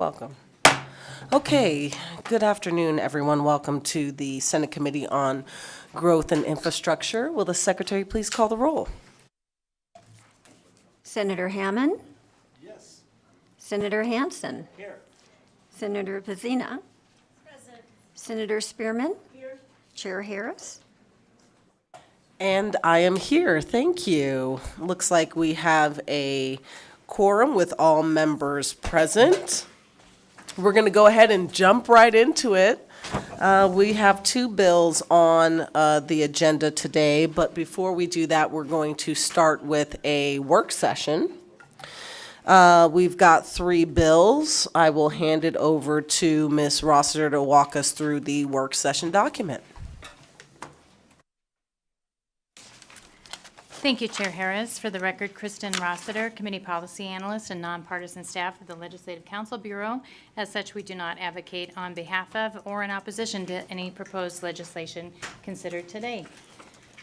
Welcome. Okay, good afternoon, everyone. Welcome to the Senate Committee on Growth and Infrastructure. Will the Secretary please call the roll? Senator Hammond? Yes. Senator Hansen? Here. Senator Pazina? Present. Senator Spearman? Here. Chair Harris? And I am here. Thank you. Looks like we have a quorum with all members present. We're going to go ahead and jump right into it. We have two bills on the agenda today, but before we do that, we're going to start with a work session. We've got three bills. I will hand it over to Ms. Rossiter to walk us through the work session document. Thank you, Chair Harris. For the record, Kristen Rossiter, Committee Policy Analyst and Nonpartisan Staff of the Legislative Council Bureau. As such, we do not advocate on behalf of or in opposition to any proposed legislation considered today.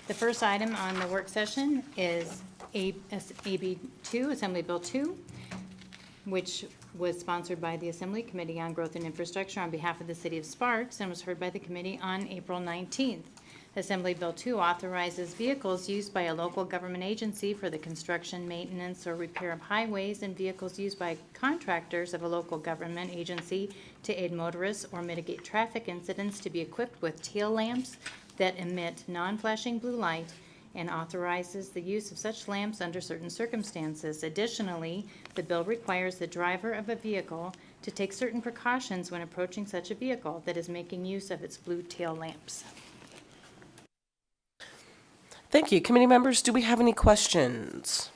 The first item on the work session is AB 2, Assembly Bill 2, which was sponsored by the Assembly Committee on Growth and Infrastructure on behalf of the City of Sparks and was heard by the committee on April 19th. Assembly Bill 2 authorizes vehicles used by a local government agency for the construction, maintenance, or repair of highways and vehicles used by contractors of a local government agency to aid motorists or mitigate traffic incidents to be equipped with tail lamps that emit non-flashing blue light, and authorizes the use of such lamps under certain circumstances. Additionally, the bill requires the driver of a vehicle to take certain precautions when approaching such a vehicle that is making use of its blue tail lamps. Thank you. Committee members, do we have any questions?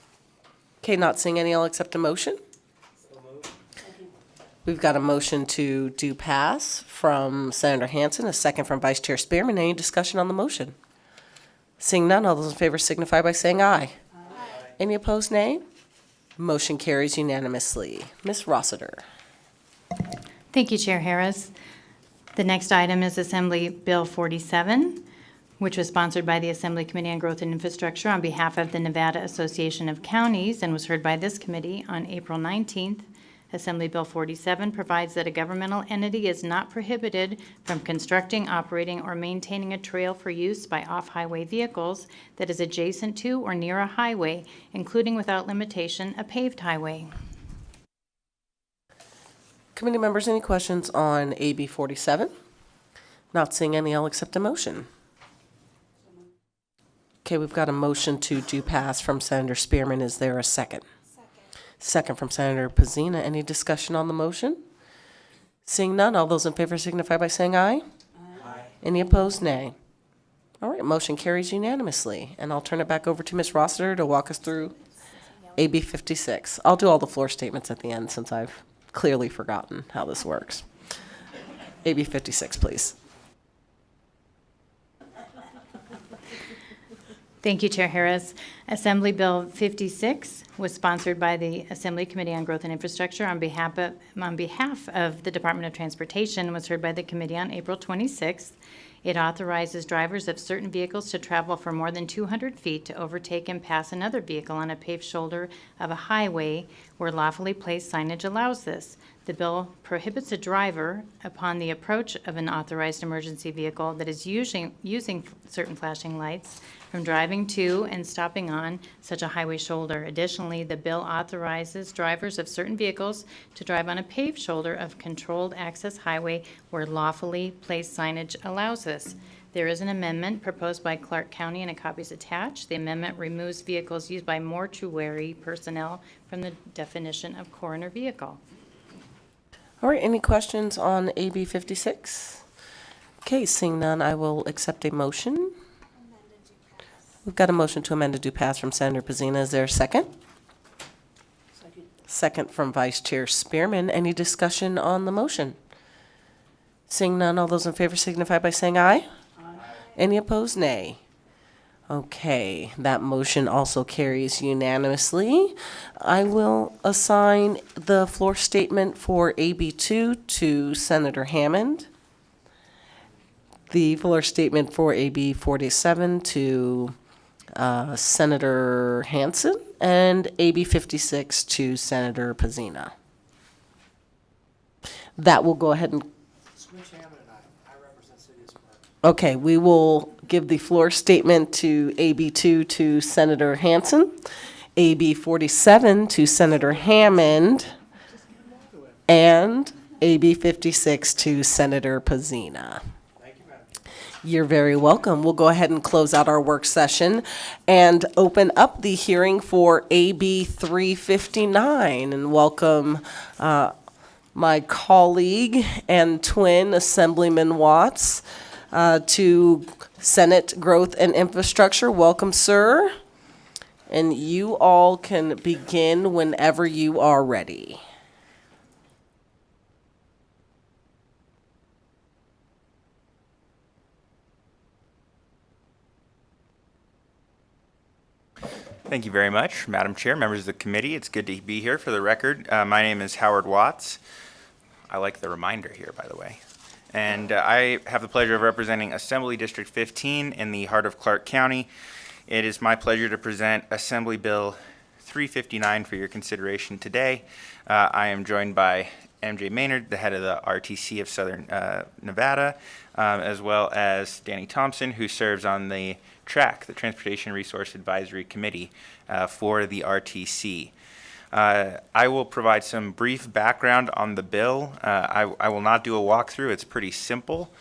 Okay, not seeing any, I'll accept a motion. We've got a motion to do pass from Senator Hansen, a second from Vice Chair Spearman. Any discussion on the motion? Seeing none, all those in favor signify by saying aye. Aye. Any opposed, nay? Motion carries unanimously. Ms. Rossiter. Thank you, Chair Harris. The next item is Assembly Bill 47, which was sponsored by the Assembly Committee on Growth and Infrastructure on behalf of the Nevada Association of Counties and was heard by this committee on April 19th. Assembly Bill 47 provides that a governmental entity is not prohibited from constructing, operating, or maintaining a trail for use by off-highway vehicles that is adjacent to or near a highway, including without limitation a paved highway. Committee members, any questions on AB 47? Not seeing any, I'll accept a motion. Okay, we've got a motion to do pass from Senator Spearman. Is there a second? Second from Senator Pazina. Any discussion on the motion? Seeing none, all those in favor signify by saying aye. Aye. Any opposed, nay. All right, motion carries unanimously. And I'll turn it back over to Ms. Rossiter to walk us through AB 56. I'll do all the floor statements at the end since I've clearly forgotten how this works. AB 56, please. Thank you, Chair Harris. Assembly Bill 56 was sponsored by the Assembly Committee on Growth and Infrastructure on behalf of the Department of Transportation and was heard by the committee on April 26th. It authorizes drivers of certain vehicles to travel for more than 200 feet to overtake and pass another vehicle on a paved shoulder of a highway where lawfully placed signage allows this. The bill prohibits a driver, upon the approach of an authorized emergency vehicle that is using certain flashing lights, from driving to and stopping on such a highway shoulder. Additionally, the bill authorizes drivers of certain vehicles to drive on a paved shoulder of controlled access highway where lawfully placed signage allows this. There is an amendment proposed by Clark County and a copy is attached. The amendment removes vehicles used by mortuary personnel from the definition of coroner vehicle. All right, any questions on AB 56? Okay, seeing none, I will accept a motion. We've got a motion to amend to do pass from Senator Pazina. Is there a second? Second from Vice Chair Spearman. Any discussion on the motion? Seeing none, all those in favor signify by saying aye. Aye. Any opposed, nay. Okay, that motion also carries unanimously. I will assign the floor statement for AB 2 to Senator Hammond. The floor statement for AB 47 to Senator Hansen, and AB 56 to Senator Pazina. That will go ahead and, Switch Hammond and I represent City of Sparks. okay, we will give the floor statement to AB2 to Senator Hansen, AB47 to Senator Hammond, and AB56 to Senator Pazina. Thank you, Madam. You're very welcome. We'll go ahead and close out our work session and open up the hearing for AB 359 and welcome my colleague and twin, Assemblyman Watts, to Senate Growth and Infrastructure. Welcome, sir. And you all can begin whenever you are ready. Thank you very much, Madam Chair, members of the committee. It's good to be here. For the record, my name is Howard Watts. I like the reminder here, by the way. And I have the pleasure of representing Assembly District 15 in the heart of Clark County. It is my pleasure to present Assembly Bill 359 for your consideration today. I am joined by MJ Maynard, the head of the RTC of Southern Nevada, as well as Danny Thompson, who serves on the TRAC, the Transportation Resource Advisory Committee for the RTC. I will provide some brief background on the bill. I will not do a walkthrough. It's pretty simple.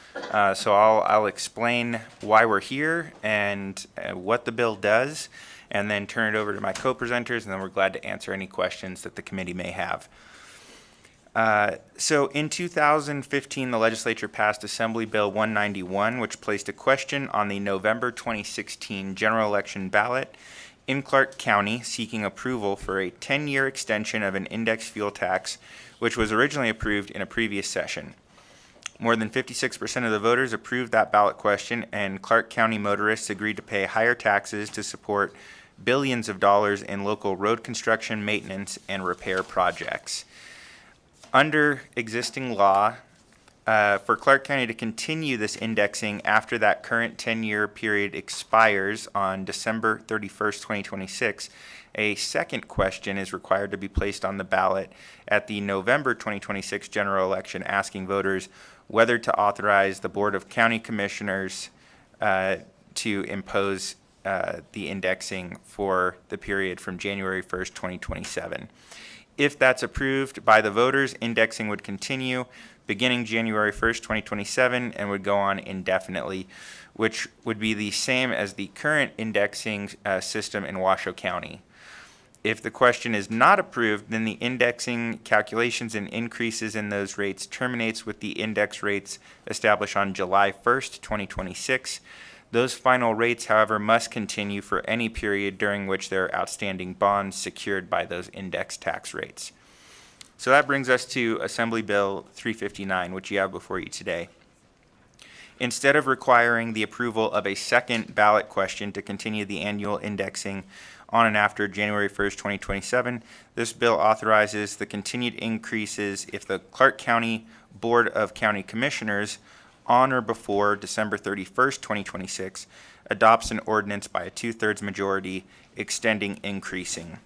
So I'll explain why we're here and what the bill does, and then turn it over to my co-presenters, and then we're glad to answer any questions that the committee may have. So in 2015, the legislature passed Assembly Bill 191, which placed a question on the November 2016 general election ballot in Clark County seeking approval for a 10-year extension of an index fuel tax, which was originally approved in a previous session. More than 56% of the voters approved that ballot question, and Clark County motorists agreed to pay higher taxes to support billions of dollars in local road construction, maintenance, and repair projects. Under existing law, for Clark County to continue this indexing after that current 10-year period expires on December 31st, 2026, a second question is required to be placed on the ballot at the November 2026 general election, asking voters whether to authorize the Board of County Commissioners to impose the indexing for the period from January 1st, 2027. If that's approved by the voters, indexing would continue beginning January 1st, 2027, and would go on indefinitely, which would be the same as the current indexing system in Washoe County. If the question is not approved, then the indexing calculations and increases in those rates terminates with the index rates established on July 1st, 2026. Those final rates, however, must continue for any period during which there are outstanding bonds secured by those index tax rates. So that brings us to Assembly Bill 359, which you have before you today. Instead of requiring the approval of a second ballot question to continue the annual indexing on and after January 1st, 2027, this bill authorizes the continued increases if the Clark County Board of County Commissioners on or before December 31st, 2026, adopts an ordinance by a 2/3 majority extending increasing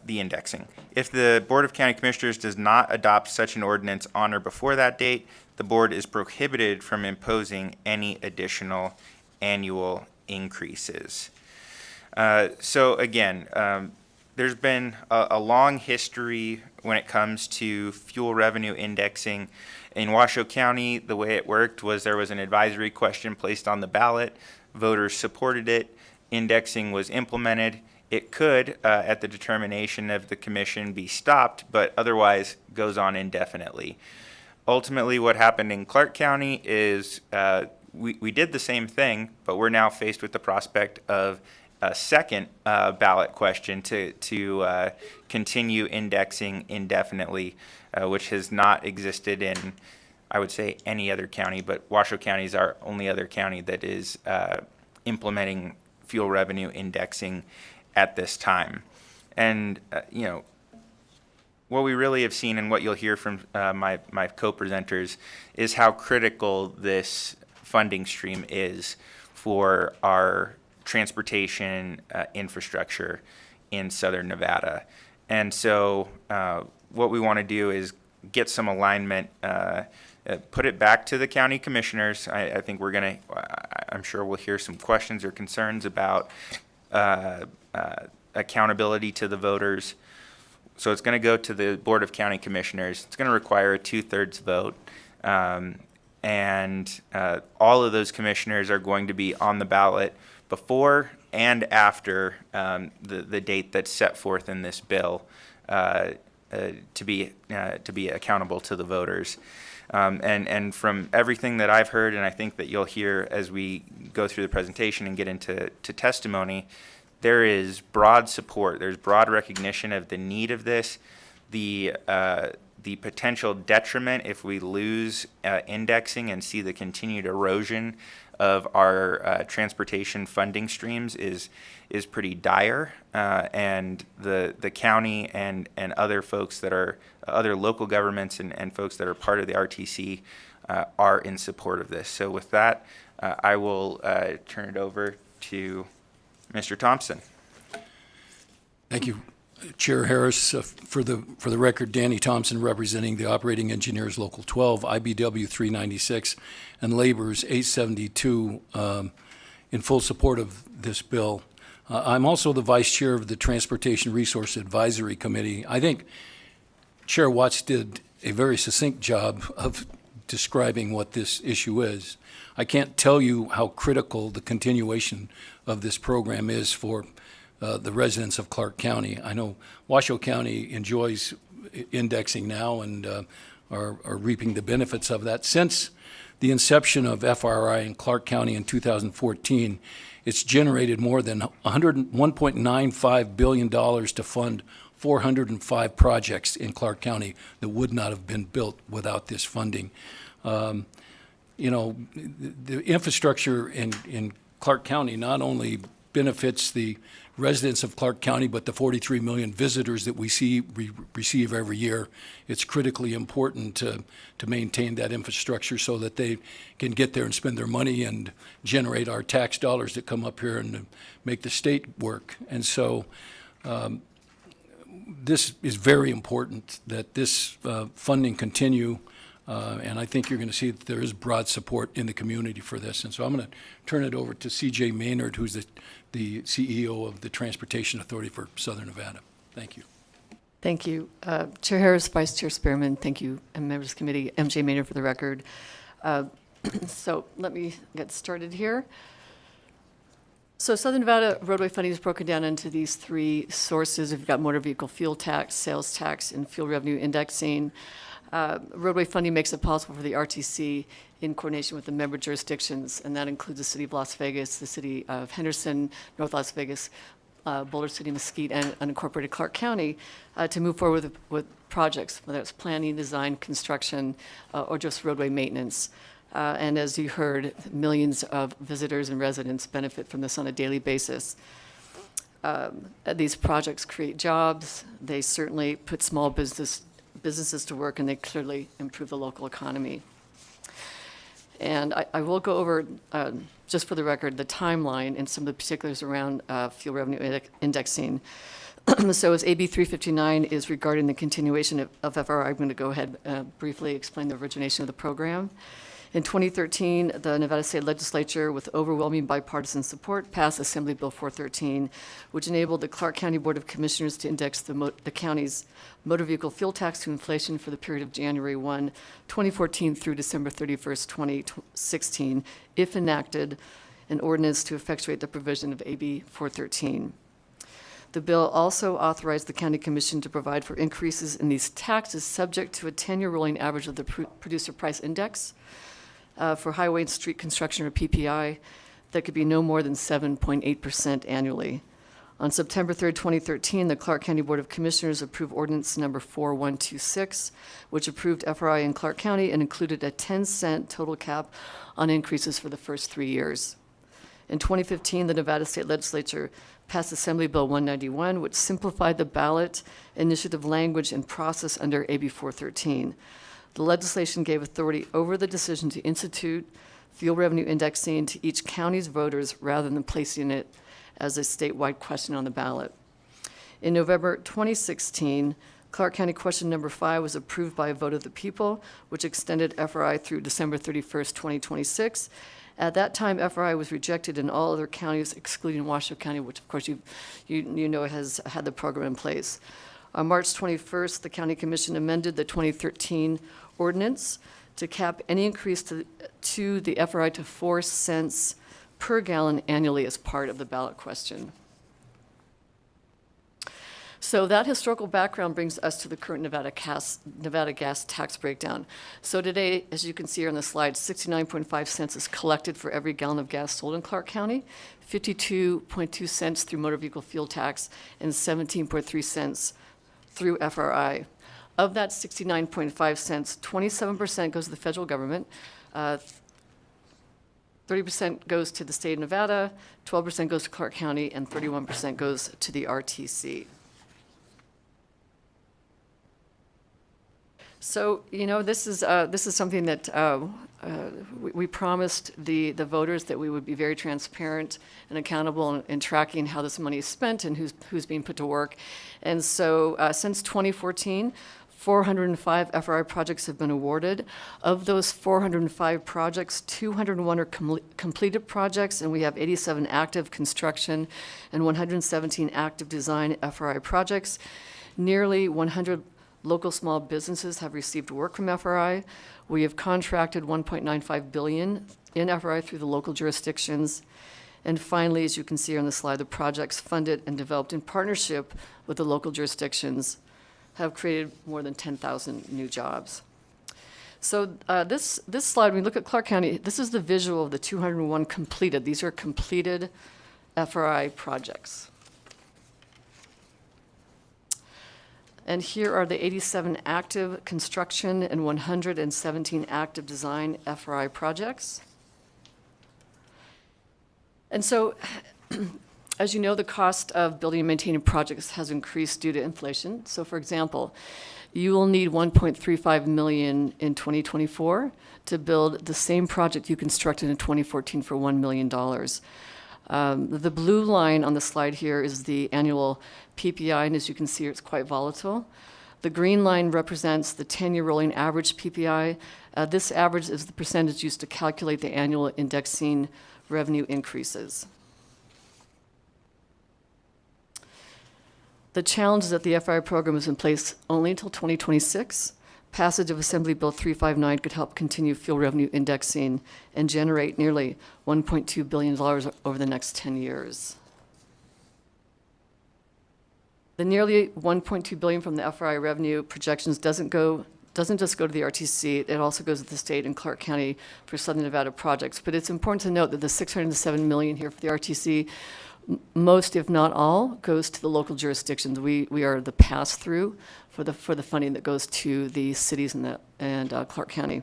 the indexing. If the Board of County Commissioners does not adopt such an ordinance on or before that date, the board is prohibited from imposing any additional annual increases. So again, there's been a long history when it comes to fuel revenue indexing. In Washoe County, the way it worked was there was an advisory question placed on the ballot. Voters supported it. Indexing was implemented. It could, at the determination of the commission, be stopped, but otherwise goes on indefinitely. Ultimately, what happened in Clark County is we did the same thing, but we're now faced with the prospect of a second ballot question to continue indexing indefinitely, which has not existed in, I would say, any other county, but Washoe County is our only other county that is implementing fuel revenue indexing at this time. And, what we really have seen and what you'll hear from my co-presenters is how critical this funding stream is for our transportation infrastructure in Southern Nevada. And so what we want to do is get some alignment, put it back to the county commissioners. I think I'm sure we'll hear some questions or concerns about accountability to the voters. So it's going to go to the Board of County Commissioners. It's going to require a 2/3 vote. And all of those commissioners are going to be on the ballot before and after the date that's set forth in this bill to be accountable to the voters. And from everything that I've heard, and I think that you'll hear as we go through the presentation and get into testimony, there is broad support. There's broad recognition of the need of this, the potential detriment if we lose indexing and see the continued erosion of our transportation funding streams is pretty dire, and the county and other folks that are other local governments and folks that are part of the RTC are in support of this. So with that, I will turn it over to Mr. Thompson. Thank you, Chair Harris. For the record, Danny Thompson, representing the Operating Engineers Local 12, IBW 396, and Labor's 872, in full support of this bill. I'm also the Vice Chair of the Transportation Resource Advisory Committee. I think Chair Watts did a very succinct job of describing what this issue is. I can't tell you how critical the continuation of this program is for the residents of Clark County. I know Washoe County enjoys indexing now and are reaping the benefits of that. Since the inception of FRI in Clark County in 2014, it's generated more than $1.95 billion to fund 405 projects in Clark County that would not have been built without this funding. The infrastructure in Clark County not only benefits the residents of Clark County, but the 43 million visitors that we receive every year. It's critically important to maintain that infrastructure so that they can get there and spend their money and generate our tax dollars that come up here and make the state work. And so this is very important that this funding continue. And I think you're going to see that there is broad support in the community for this. And so I'm going to turn it over to CJ Maynard, who's the CEO of the Transportation Authority for Southern Nevada. Thank you. Thank you. Chair Harris, Vice Chair Spearman, thank you, and members of the committee. MJ Maynard for the record. So let me get started here. So Southern Nevada roadway funding is broken down into these three sources. We've got motor vehicle fuel tax, sales tax, and fuel revenue indexing. Roadway funding makes it possible for the RTC in coordination with the member jurisdictions, and that includes the City of Las Vegas, the City of Henderson, North Las Vegas, Boulder City, Mesquite, and unincorporated Clark County to move forward with projects, whether it's planning, design, construction, or just roadway maintenance. And as you heard, millions of visitors and residents benefit from this on a daily basis. These projects create jobs. They certainly put small businesses to work, and they clearly improve the local economy. And I will go over, just for the record, the timeline and some of the particulars around fuel revenue indexing. So as AB 359 is regarding the continuation of FRI, I'm going to go ahead and briefly explain the origination of the program. In 2013, the Nevada State Legislature, with overwhelming bipartisan support, passed Assembly Bill 413, which enabled the Clark County Board of Commissioners to index the county's motor vehicle fuel tax to inflation for the period of January 1, 2014 through December 31st, 2016, if enacted an ordinance to effectuate the provision of AB 413. The bill also authorized the county commission to provide for increases in these taxes subject to a 10-year rolling average of the producer price index for highway and street construction, or PPI, that could be no more than 7.8% annually. On September 3rd, 2013, the Clark County Board of Commissioners approved ordinance number 4126, which approved FRI in Clark County and included a 10-cent total cap on increases for the first 3 years. In 2015, the Nevada State Legislature passed Assembly Bill 191, which simplified the ballot initiative language and process under AB 413. The legislation gave authority over the decision to institute fuel revenue indexing to each county's voters rather than placing it as a statewide question on the ballot. In November 2016, Clark County question number 5 was approved by a vote of the people, which extended FRI through December 31st, 2026. At that time, FRI was rejected in all other counties excluding Washoe County, which of course you know has had the program in place. On March 21st, the County Commission amended the 2013 ordinance to cap any increase to the FRI to 4 cents per gallon annually as part of the ballot question. So that historical background brings us to the current Nevada gas tax breakdown. So today, as you can see here on the slide, 69.5 cents is collected for every gallon of gas sold in Clark County, 52.2 cents through motor vehicle fuel tax, and 17.3 cents through FRI. Of that 69.5 cents, 27% goes to the federal government, 30% goes to the state of Nevada, 12% goes to Clark County, and 31% goes to the RTC. So, you know, this is something that we promised the voters, that we would be very transparent and accountable in tracking how this money is spent and who's being put to work. And so since 2014, 405 FRI projects have been awarded. Of those 405 projects, 201 are completed projects, and we have 87 active construction and 117 active design FRI projects. Nearly 100 local small businesses have received work from FRI. We have contracted $1.95 billion in FRI through the local jurisdictions. And finally, as you can see on the slide, the projects funded and developed in partnership with the local jurisdictions have created more than 10,000 new jobs. So this slide, when we look at Clark County, this is the visual of the 201 completed. These are completed FRI projects. And here are the 87 active construction and 117 active design FRI projects. And so, as you know, the cost of building and maintaining projects has increased due to inflation. So for example, you will need $1.35 million in 2024 to build the same project you constructed in 2014 for $1 million. The blue line on the slide here is the annual PPI, and as you can see, it's quite volatile. The green line represents the 10-year rolling average PPI. This average is the percentage used to calculate the annual indexing revenue increases. The challenge is that the FRI program is in place only until 2026. Passage of Assembly Bill 359 could help continue fuel revenue indexing and generate nearly $1.2 billion over the next 10 years. The nearly $1.2 billion from the FRI revenue projections doesn't just go to the RTC, it also goes to the state and Clark County for Southern Nevada projects. But it's important to note that the $607 million here for the RTC, most, if not all, goes to the local jurisdictions. We are the pass-through for the funding that goes to the cities and Clark County.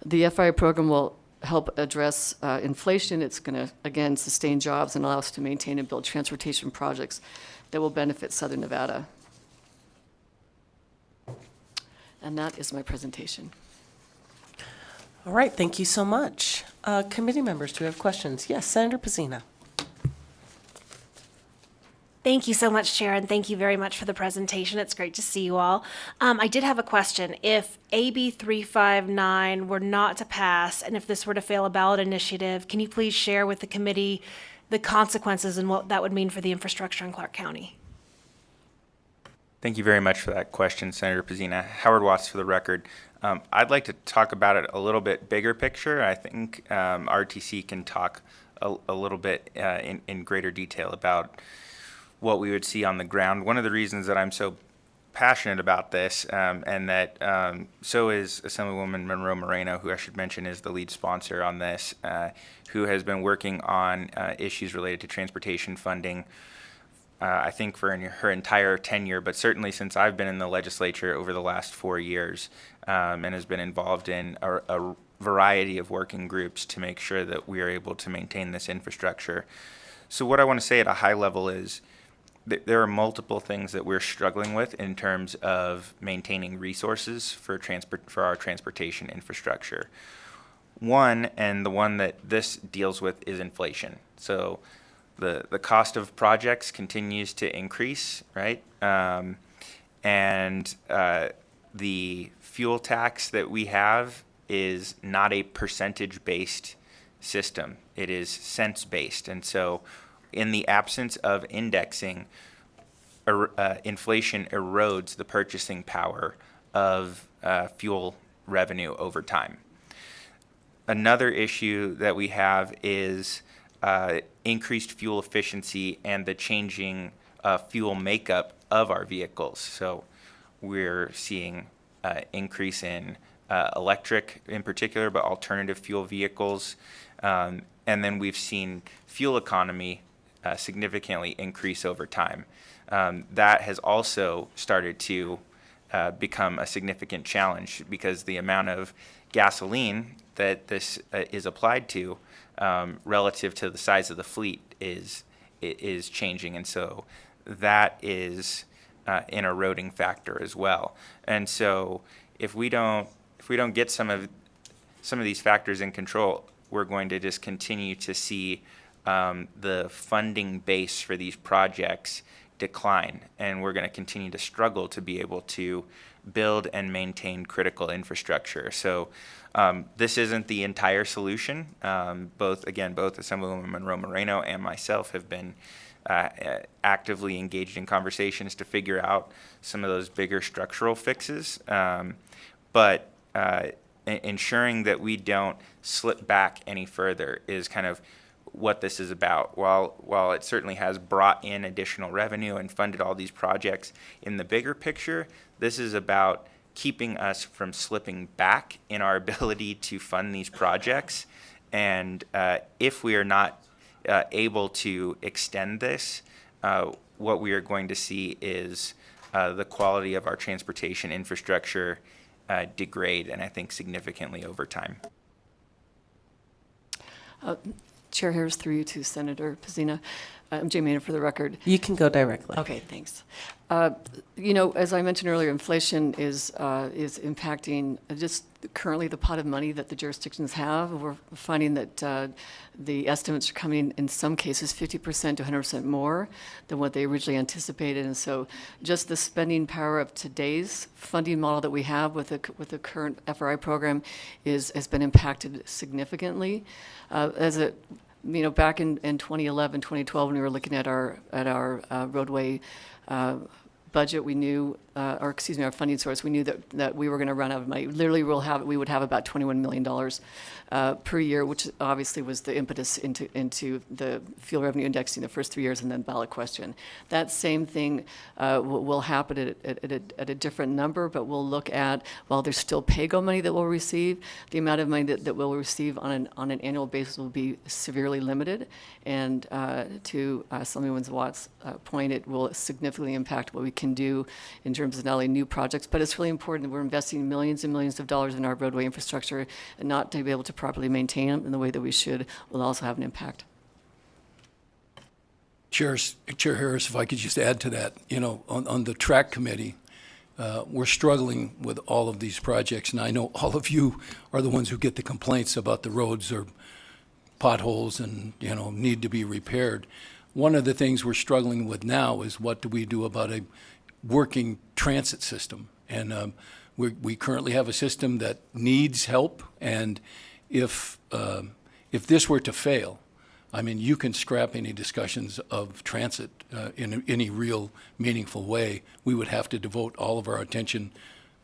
The FRI program will help address inflation. It's going to, again, sustain jobs and allow us to maintain and build transportation projects that will benefit Southern Nevada. And that is my presentation. All right, thank you so much. Committee members, do we have questions? Yes, Senator Pizzina. Thank you so much, Chair, and thank you very much for the presentation. It's great to see you all. I did have a question. If AB 359 were not to pass, and if this were to fail a ballot initiative, can you please share with the committee the consequences and what that would mean for the infrastructure in Clark County? Thank you very much for that question, Senator Pizzina. Howard Watts for the record. I'd like to talk about it a little bit bigger picture. I think RTC can talk a little bit in greater detail about what we would see on the ground. One of the reasons that I'm so passionate about this, and that so is Assemblywoman Monroe Moreno, who I should mention is the lead sponsor on this, who has been working on issues related to transportation funding, I think for her entire tenure, but certainly since I've been in the legislature over the last 4 years, and has been involved in a variety of working groups to make sure that we are able to maintain this infrastructure. So what I want to say at a high level is there are multiple things that we're struggling with in terms of maintaining resources for our transportation infrastructure. One, and the one that this deals with, is inflation. So the cost of projects continues to increase, right? And the fuel tax that we have is not a percentage-based system. It is cents-based. And so in the absence of indexing, inflation erodes the purchasing power of fuel revenue over time. Another issue that we have is increased fuel efficiency and the changing fuel makeup of our vehicles. So we're seeing increase in electric in particular, but alternative fuel vehicles. And then we've seen fuel economy significantly increase over time. That has also started to become a significant challenge because the amount of gasoline that this is applied to relative to the size of the fleet is changing, and so that is an eroding factor as well. And so if we don't get some of these factors in control, we're going to just continue to see the funding base for these projects decline, and we're going to continue to struggle to be able to build and maintain critical infrastructure. So this isn't the entire solution. Both Assemblywoman Monroe Moreno and myself have been actively engaged in conversations to figure out some of those bigger structural fixes. But ensuring that we don't slip back any further is kind of what this is about. While it certainly has brought in additional revenue and funded all these projects, in the bigger picture, this is about keeping us from slipping back in our ability to fund these projects. And if we are not able to extend this, what we are going to see is the quality of our transportation infrastructure degrade, and I think significantly over time. Chair Harris, through you to Senator Pazina. MJ Maynard for the record. You can go directly. Okay, thanks. As I mentioned earlier, inflation is impacting just currently the pot of money that the jurisdictions have. We're finding that the estimates are coming in some cases 50% to 100% more than what they originally anticipated. And so just the spending power of today's funding model that we have with the current FRI program has been impacted significantly. Back in 2011, 2012, when we were looking at our roadway budget, we knew, our funding source, we knew that we were going to run out of money. Literally, we would have about $21 million per year, which obviously was the impetus into the fuel revenue indexing the first 3 years and then ballot question. That same thing will happen at a different number, but we'll look at, while there's still PAYGO money that we'll receive, the amount of money that we'll receive on an annual basis will be severely limited. And to Assemblywoman Watt's point, it will significantly impact what we can do in terms of not only new projects, but it's really important that we're investing millions and millions of dollars in our roadway infrastructure, and not to be able to properly maintain them in the way that we should will also have an impact. Chair Harris, if I could just add to that, on the track committee, we're struggling with all of these projects, and I know all of you are the ones who get the complaints about the roads or potholes and, need to be repaired. One of the things we're struggling with now is what do we do about a working transit system? And we currently have a system that needs help, and if this were to fail, I mean, you can scrap any discussions of transit in any real meaningful way. We would have to devote all of our attention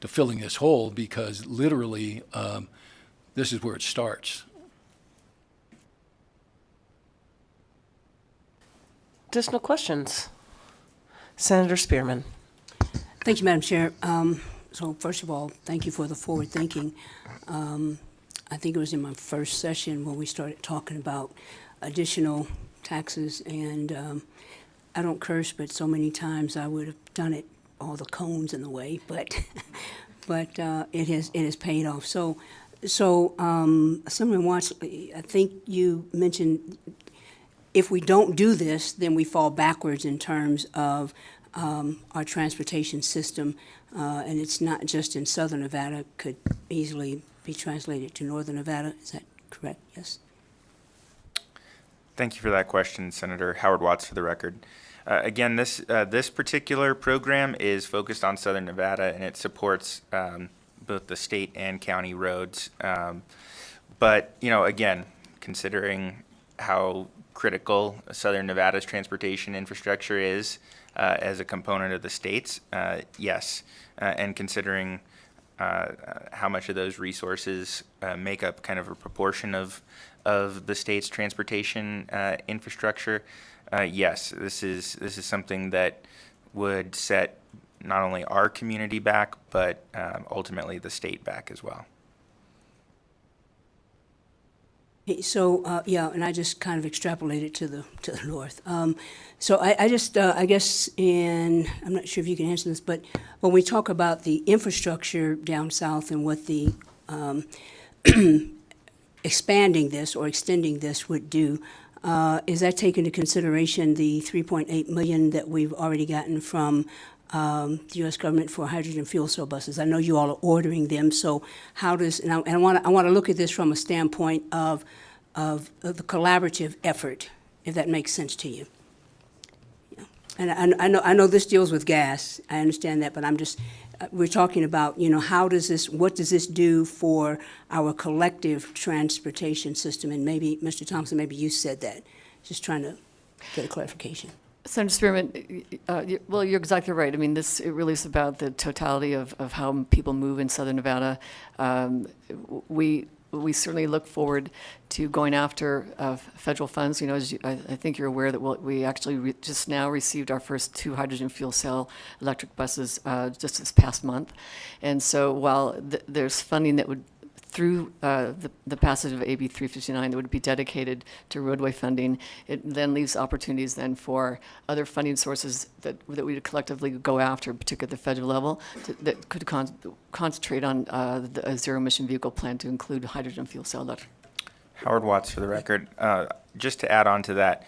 to filling this hole, because literally this is where it starts. Additional questions? Senator Spearman. Thank you, Madam Chair. So first of all, thank you for the forward thinking. I think it was in my first session when we started talking about additional taxes, and I don't curse, but so many times I would have done it, all the cones in the way, but it has paid off. So Assemblyman Watts, I think you mentioned if we don't do this, then we fall backwards in terms of our transportation system, and it's not just in southern Nevada, could easily be translated to northern Nevada. Is that correct? Yes. Thank you for that question, Senator. Howard Watts for the record. Again, this particular program is focused on Southern Nevada, and it supports both the state and county roads. But, again, considering how critical Southern Nevada's transportation infrastructure is as a component of the state's, yes. And considering how much of those resources make up kind of a proportion of the state's transportation infrastructure, yes, this is something that would set not only our community back, but ultimately the state back as well. So, yeah, and I just kind of extrapolated to the north. So I just, I guess, I'm not sure if you can answer this, but when we talk about the infrastructure down south and what the expanding this or extending this would do, is that take into consideration the $3.8 million that we've already gotten from the U.S. government for hydrogen fuel cell buses? I know you all are ordering them, so how does, and I want to look at this from a standpoint of the collaborative effort, if that makes sense to you. Yeah. And I know this deals with gas, I understand that, but I'm just, we're talking about, what does this do for our collective transportation system? And maybe, Mr. Thompson, maybe you said that, just trying to get a clarification. Senator Spearman, well, you're exactly right. I mean, it really is about the totality of how people move in Southern Nevada. We certainly look forward to going after federal funds. As I think you're aware that we actually just now received our first 2 hydrogen fuel cell electric buses just this past month. And so while there's funding that would, through the passage of AB 359 that would be dedicated to roadway funding, it then leaves opportunities then for other funding sources that we would collectively go after, particularly at the federal level, that could concentrate on a zero-emission vehicle plan to include hydrogen fuel cell electric. Howard Watts for the record. Just to add on to that,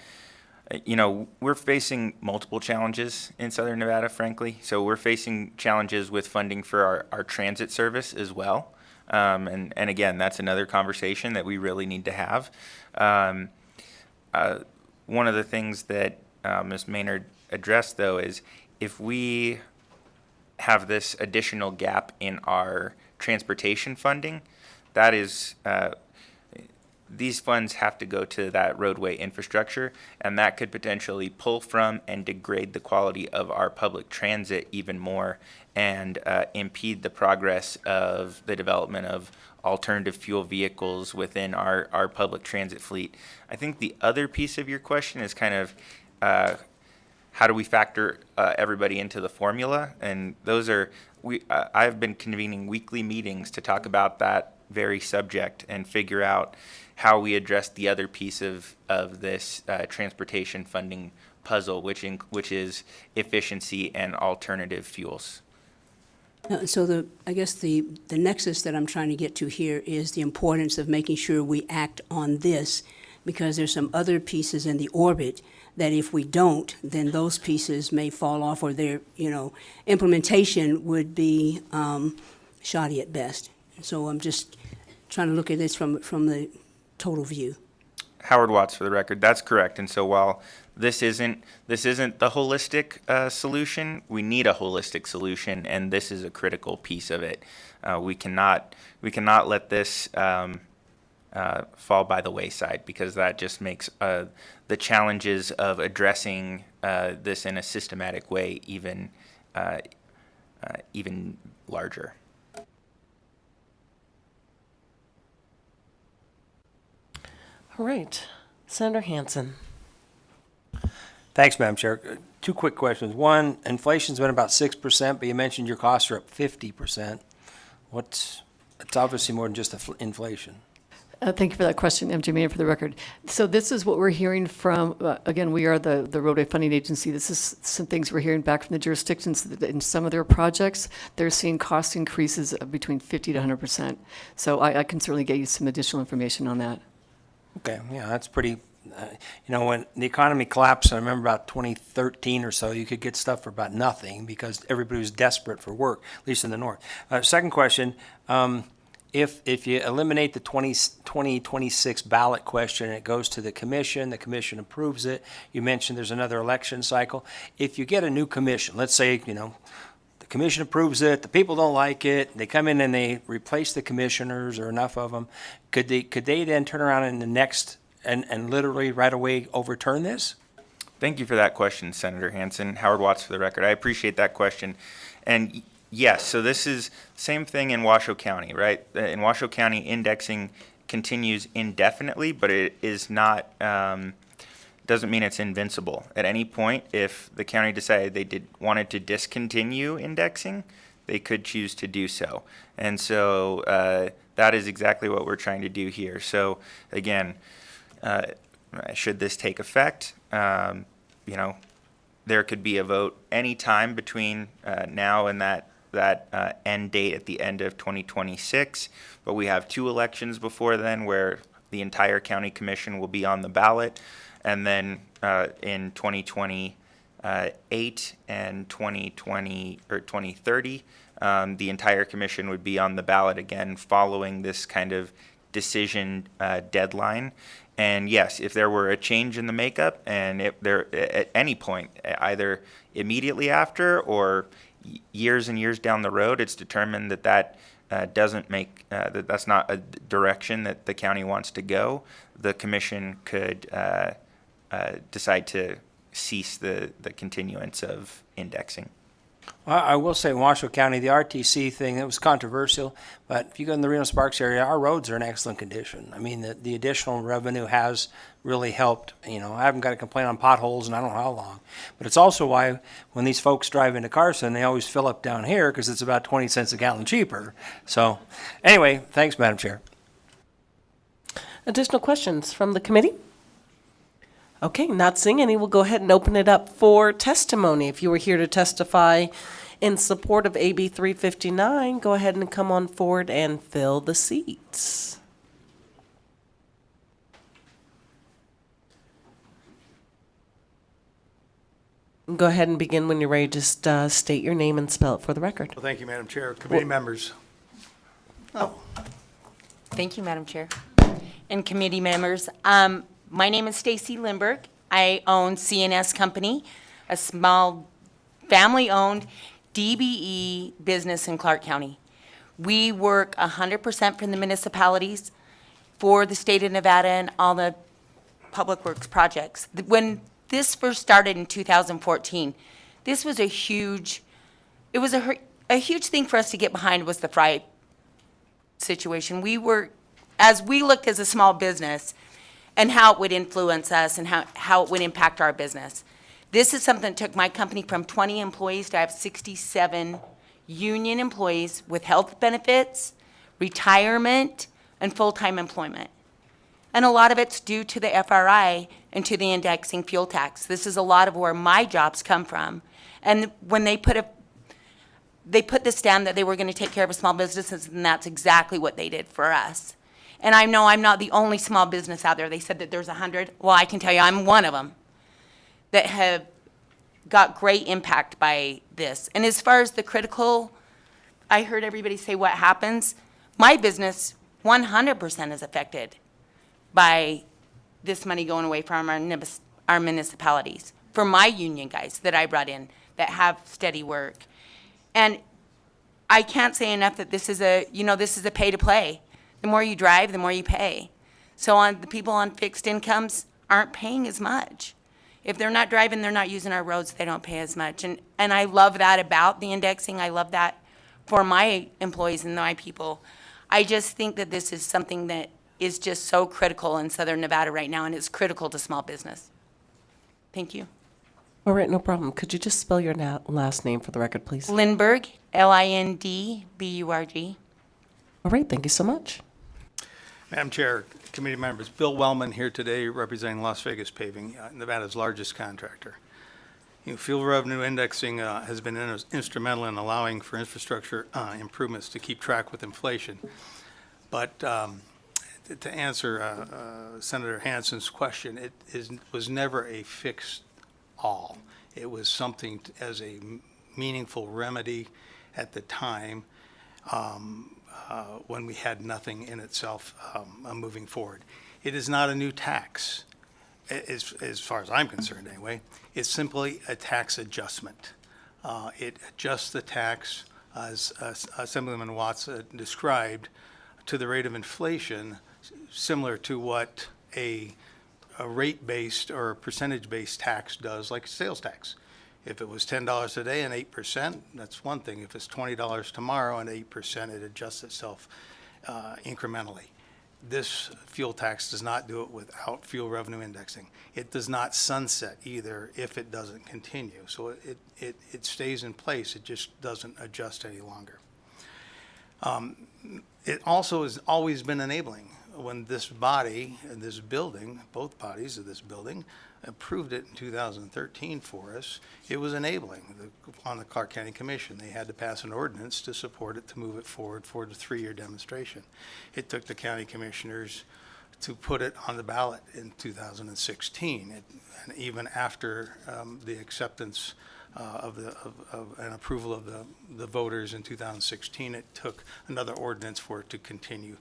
we're facing multiple challenges in Southern Nevada, frankly. So we're facing challenges with funding for our transit service as well. And again, that's another conversation that we really need to have. One of the things that Ms. Maynard addressed, though, is if we have this additional gap in our transportation funding, that is, these funds have to go to that roadway infrastructure, and that could potentially pull from and degrade the quality of our public transit even more and impede the progress of the development of alternative fuel vehicles within our public transit fleet. I think the other piece of your question is kind of how do we factor everybody into the formula? And those are, I've been convening weekly meetings to talk about that very subject and figure out how we address the other piece of this transportation funding puzzle, which is efficiency and alternative fuels. So I guess the nexus that I'm trying to get to here is the importance of making sure we act on this, because there's some other pieces in the orbit that if we don't, then those pieces may fall off, or their implementation would be shoddy at best. So I'm just trying to look at this from the total view. Howard Watts for the record. That's correct. And so while this isn't the holistic solution, we need a holistic solution, and this is a critical piece of it. We cannot let this fall by the wayside, because that just makes the challenges of addressing this in a systematic way even larger. All right, Senator Hansen. Thanks, Madam Chair. 2 quick questions. One, inflation's been about 6%, but you mentioned your costs are up 50%. It's obviously more than just inflation. Thank you for that question, MJ Maynard, for the record. So this is what we're hearing from, again, we are the roadway funding agency. This is some things we're hearing back from the jurisdictions. That in some of their projects, they're seeing cost increases of between 50 to 100%. So I can certainly get you some additional information on that. Okay, yeah, that's pretty, when the economy collapsed, I remember about 2013 or so, you could get stuff for about nothing because everybody was desperate for work, at least in the north. Second question, if you eliminate the 2026 ballot question, and it goes to the commission approves it, you mentioned there's another election cycle. If you get a new commission, let's say, the commission approves it, the people don't like it, they come in and they replace the commissioners or enough of them, could they then turn around in the next and literally right away overturn this? Thank you for that question, Senator Hansen. Howard Watts for the record. I appreciate that question. And yes, so this is same thing in Washoe County, right? In Washoe County, indexing continues indefinitely, but it is not, doesn't mean it's invincible. At any point, if the county decided they wanted to discontinue indexing, they could choose to do so. And so that is exactly what we're trying to do here. So again, should this take effect, there could be a vote any time between now and that end date at the end of 2026. But we have 2 elections before then where the entire county commission will be on the ballot. And then in 2028 and 2020 or 2030, the entire commission would be on the ballot again following this kind of decision deadline. And yes, if there were a change in the makeup and if there at any point, either immediately after or years and years down the road, it's determined that doesn't make, that's not a direction that the county wants to go, the commission could decide to cease the continuance of indexing. I will say in Washoe County, the RTC thing, it was controversial, but if you go in the Reno Sparks area, our roads are in excellent condition. I mean, the additional revenue has really helped. I haven't got a complaint on potholes and I don't know how long. But it's also why when these folks drive into Carson, they always fill up down here because it's about 20 cents a gallon cheaper. So anyway, thanks, Madam Chair. Additional questions from the committee? Okay, not seeing any, we'll go ahead and open it up for testimony. If you were here to testify in support of AB 359, go ahead and come on forward and fill the seats. Go ahead and begin when you're ready. Just state your name and spell it for the record. Well, thank you, Madam Chair. Committee members. Thank you, Madam Chair. And committee members, my name is Stacy Lindberg. I own CNS Company, a small family-owned DBE business in Clark County. We work 100% from the municipalities for the state of Nevada and all the public works projects. When this first started in 2014, this was a huge thing for us to get behind was the fry situation. As we looked as a small business and how it would influence us and how it would impact our business. This is something that took my company from 20 employees to have 67 union employees with health benefits, retirement, and full-time employment. And a lot of it's due to the FRI and to the indexing fuel tax. This is a lot of where my jobs come from. And when they put this down that they were going to take care of small businesses, and that's exactly what they did for us. And I know I'm not the only small business out there. They said that there's 100. Well, I can tell you I'm one of them that have got great impact by this. And as far as the critical, I heard everybody say what happens. My business 100% is affected by this money going away from our municipalities. For my union guys that I brought in that have steady work. And I can't say enough that this is a pay to play. The more you drive, the more you pay. So the people on fixed incomes aren't paying as much. If they're not driving, they're not using our roads, they don't pay as much. And I love that about the indexing. I love that for my employees and my people. I just think that this is something that is just so critical in Southern Nevada right now, and it's critical to small business. Thank you. All right, no problem. Could you just spell your last name for the record, please? Lindberg, Lindburg. All right, thank you so much. Madam Chair, committee members, Bill Wellman here today representing Las Vegas Paving, Nevada's largest contractor. Fuel revenue indexing has been instrumental in allowing for infrastructure improvements to keep track with inflation. But to answer Senator Hansen's question, it was never a fixed all. It was something as a meaningful remedy at the time. when we had nothing in itself moving forward. It is not a new tax, as far as I'm concerned anyway. It's simply a tax adjustment. It adjusts the tax, as Assemblyman Watts described, to the rate of inflation, similar to what a rate-based or a percentage-based tax does, like sales tax. If it was $10 today and 8%, that's one thing. If it's $20 tomorrow and 8%, it adjusts itself incrementally. This fuel tax does not do it without fuel revenue indexing. It does not sunset either if it doesn't continue. So it stays in place. It just doesn't adjust any longer. It also has always been enabling. When this body and this building, both bodies of this building, approved it in 2013 for us, it was enabling on the Clark County Commission. They had to pass an ordinance to support it, to move it forward for the 3-year demonstration. It took the county commissioners to put it on the ballot in 2016. And even after the acceptance and approval of the voters in 2016, it took another ordinance for it to continue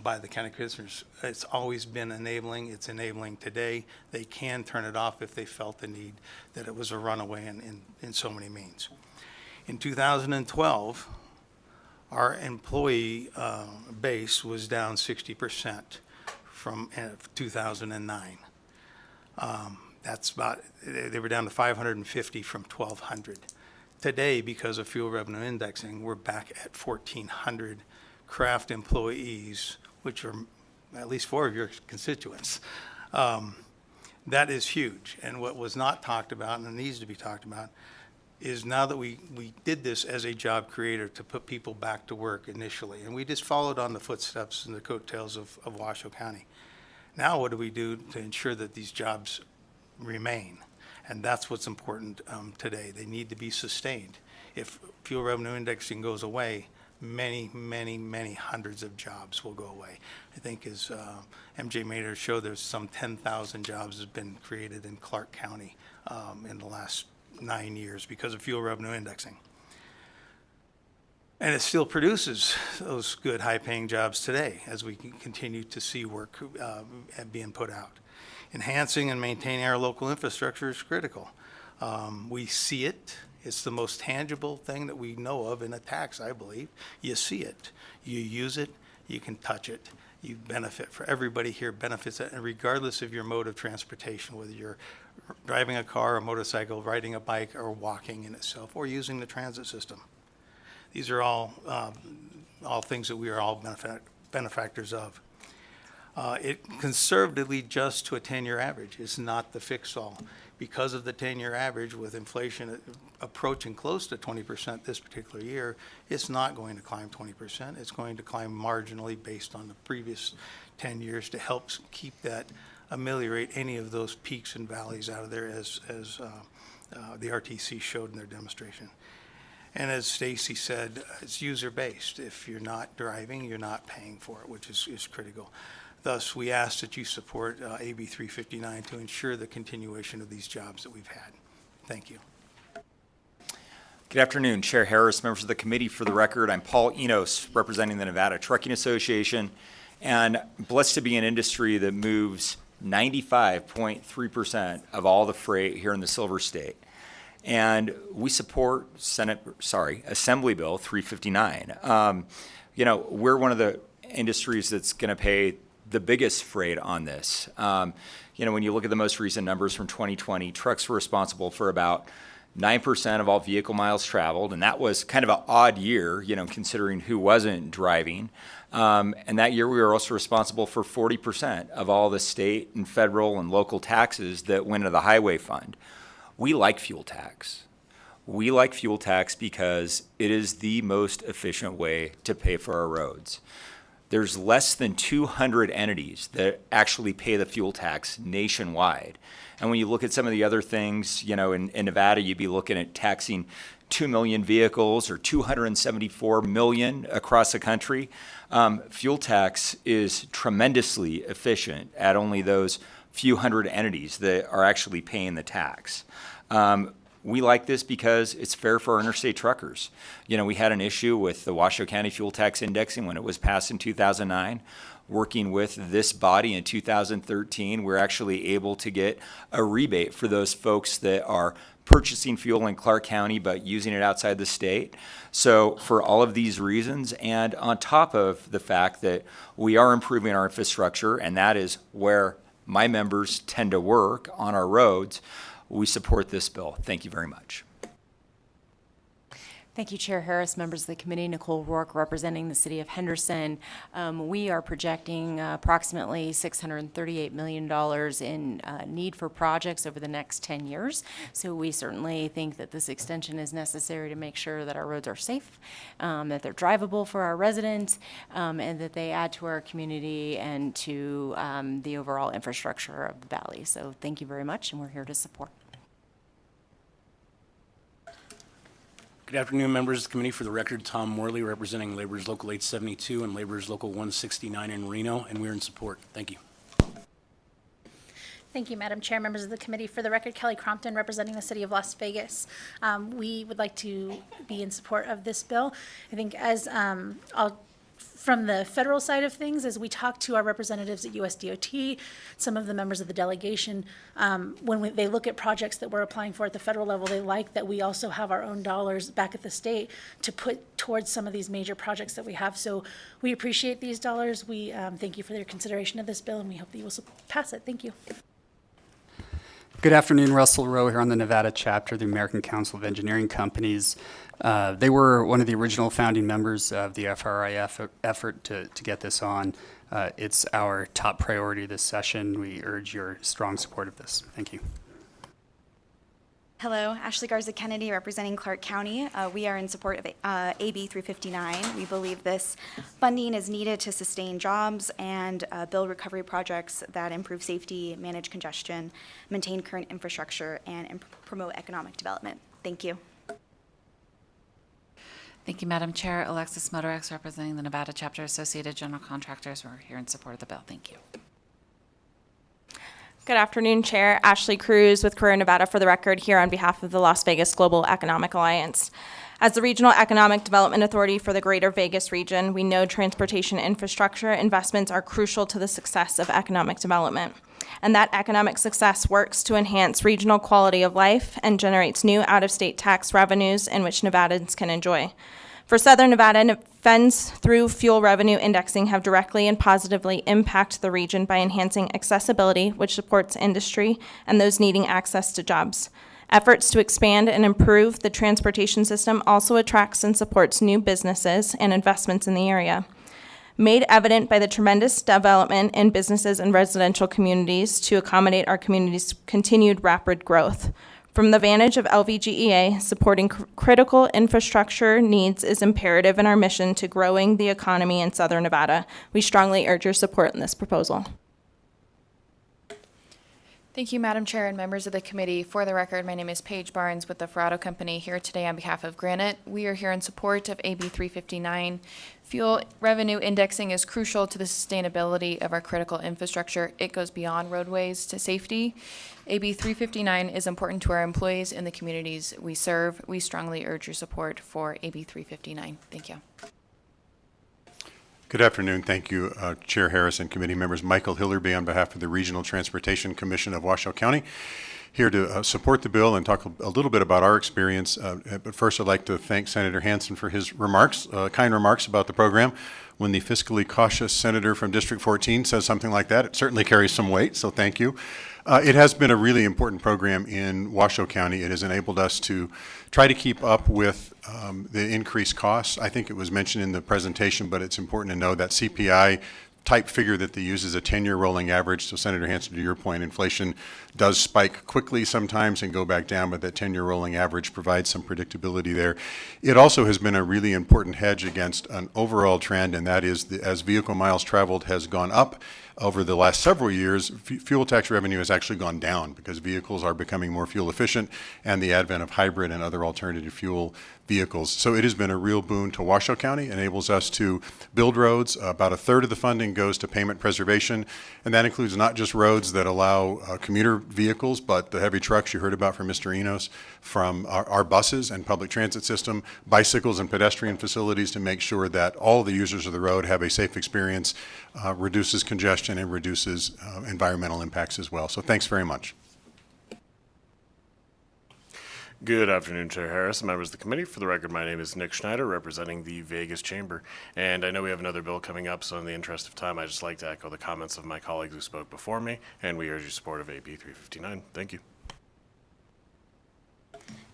by the county commissioners. It's always been enabling. It's enabling today. They can turn it off if they felt the need that it was a runaway in so many means. In 2012, our employee base was down 60% from 2009. That's about, they were down to 550 from 1,200. Today, because of fuel revenue indexing, we're back at 1,400 craft employees, which are at least 4 of your constituents. That is huge. And what was not talked about, and it needs to be talked about, is now that we did this as a job creator to put people back to work initially, and we just followed on the footsteps and the coattails of Washoe County. Now what do we do to ensure that these jobs remain? And that's what's important today. They need to be sustained. If fuel revenue indexing goes away, many, many, many hundreds of jobs will go away. I think as MJ Mader showed, there's some 10,000 jobs have been created in Clark County in the last 9 years because of fuel revenue indexing. And it still produces those good, high-paying jobs today as we continue to see work being put out. Enhancing and maintaining our local infrastructure is critical. We see it. It's the most tangible thing that we know of in a tax, I believe. You see it. You use it. You can touch it. You benefit. For everybody here benefits, and regardless of your mode of transportation, whether you're driving a car, a motorcycle, riding a bike, or walking in itself, or using the transit system. These are all things that we are all benefactors of. It conservatively adjusts to a 10-year average. It's not the fix-all. Because of the 10-year average, with inflation approaching close to 20% this particular year, it's not going to climb 20%. It's going to climb marginally based on the previous 10 years to help keep that, ameliorate any of those peaks and valleys out of there as the RTC showed in their demonstration. And as Stacy said, it's user-based. If you're not driving, you're not paying for it, which is critical. Thus, we ask that you support AB 359 to ensure the continuation of these jobs that we've had. Thank you. Good afternoon, Chair Harris, members of the committee. For the record, I'm Paul Enos, representing the Nevada Trucking Association, and blessed to be an industry that moves 95.3% of all the freight here in the Silver State. And we support Assembly Bill 359. We're one of the industries that's going to pay the biggest freight on this. When you look at the most recent numbers from 2020, trucks were responsible for about 9% of all vehicle miles traveled, and that was kind of an odd year, considering who wasn't driving. And that year we were also responsible for 40% of all the state and federal and local taxes that went into the highway fund. We like fuel tax. We like fuel tax because it is the most efficient way to pay for our roads. There's less than 200 entities that actually pay the fuel tax nationwide. And when you look at some of the other things, in Nevada, you'd be looking at taxing 2 million vehicles or 274 million across the country. Fuel tax is tremendously efficient at only those few hundred entities that are actually paying the tax. we like this because it's fair for our interstate truckers. You know, we had an issue with the Washoe County fuel tax indexing when it was passed in 2009. Working with this body in 2013, we're actually able to get a rebate for those folks that are purchasing fuel in Clark County but using it outside the state. So for all of these reasons, and on top of the fact that we are improving our infrastructure, and that is where my members tend to work on our roads, we support this bill. Thank you very much. Thank you, Chair Harris, members of the committee. Nicole Rourke, representing the city of Henderson. We are projecting approximately $638 million in need for projects over the next 10 years. So we certainly think that this extension is necessary to make sure that our roads are safe, that they're drivable for our residents, and that they add to our community and to the overall infrastructure of the valley. So thank you very much, and we're here to support. Good afternoon, members of the committee. For the record, Tom Morley, representing Laborers Local 872 and Laborers Local 169 in Reno, and we're in support. Thank you. Thank you, Madam Chair, members of the committee. For the record, Kelly Crompton, representing the city of Las Vegas. We would like to be in support of this bill. I think as from the federal side of things, as we talk to our representatives at USDOT, some of the members of the delegation, when they look at projects that we're applying for at the federal level, they like that we also have our own dollars back at the state to put towards some of these major projects that we have. So we appreciate these dollars. We thank you for your consideration of this bill, and we hope that you will pass it. Thank you. Good afternoon, Russell Rowe here on the Nevada chapter of the American Council of Engineering Companies. They were one of the original founding members of the FRIF effort to get this on. It's our top priority this session. We urge your strong support of this. Thank you. Hello, Ashley Garza Kennedy, representing Clark County. We are in support of AB 359. We believe this funding is needed to sustain jobs and build recovery projects that improve safety, manage congestion, maintain current infrastructure, and promote economic development. Thank you. Thank you, Madam Chair. Alexis Motorex, representing the Nevada Chapter Associated General Contractors. We're here in support of the bill. Thank you. Good afternoon, Chair. Ashley Cruz with Career Nevada, for the record, here on behalf of the Las Vegas Global Economic Alliance. As the Regional Economic Development Authority for the Greater Vegas region, we know transportation infrastructure investments are crucial to the success of economic development. And that economic success works to enhance regional quality of life and generates new out-of-state tax revenues in which Nevadans can enjoy. For Southern Nevada, funds through fuel revenue indexing have directly and positively impacted the region by enhancing accessibility, which supports industry and those needing access to jobs. Efforts to expand and improve the transportation system also attracts and supports new businesses and investments in the area. Made evident by the tremendous development in businesses and residential communities to accommodate our community's continued rapid growth. From the vantage of LVGEA, supporting critical infrastructure needs is imperative in our mission to growing the economy in Southern Nevada. We strongly urge your support in this proposal. Thank you, Madam Chair and members of the committee. For the record, my name is Paige Barnes with the Ferrado Company, here today on behalf of Granite. We are here in support of AB 359. Fuel revenue indexing is crucial to the sustainability of our critical infrastructure. It goes beyond roadways to safety. AB 359 is important to our employees and the communities we serve. We strongly urge your support for AB 359. Thank you. Good afternoon. Thank you, Chair Harris and committee members. Michael Hillerby on behalf of the Regional Transportation Commission of Washoe County, here to support the bill and talk a little bit about our experience. But first, I'd like to thank Senator Hansen for his remarks, kind remarks about the program. When the fiscally cautious senator from District 14 says something like that, it certainly carries some weight, so thank you. It has been a really important program in Washoe County. It has enabled us to try to keep up with the increased costs. I think it was mentioned in the presentation, but it's important to know that CPI type figure that they use is a 10-year rolling average. So Senator Hansen, to your point, inflation does spike quickly sometimes and go back down, but that 10-year rolling average provides some predictability there. It also has been a really important hedge against an overall trend, and that is as vehicle miles traveled has gone up over the last several years, fuel tax revenue has actually gone down because vehicles are becoming more fuel efficient, and the advent of hybrid and other alternative fuel vehicles. So it has been a real boon to Washoe County, enables us to build roads. About a third of the funding goes to pavement preservation, and that includes not just roads that allow commuter vehicles, but the heavy trucks you heard about from Mr. Enos, from our buses and public transit system, bicycles and pedestrian facilities to make sure that all the users of the road have a safe experience, reduces congestion, and reduces environmental impacts as well. So thanks very much. Good afternoon, Chair Harris and members of the committee. For the record, my name is Nick Schneider, representing the Vegas Chamber. And I know we have another bill coming up, so in the interest of time, I'd just like to echo the comments of my colleagues who spoke before me, and we urge your support of AB 359. Thank you.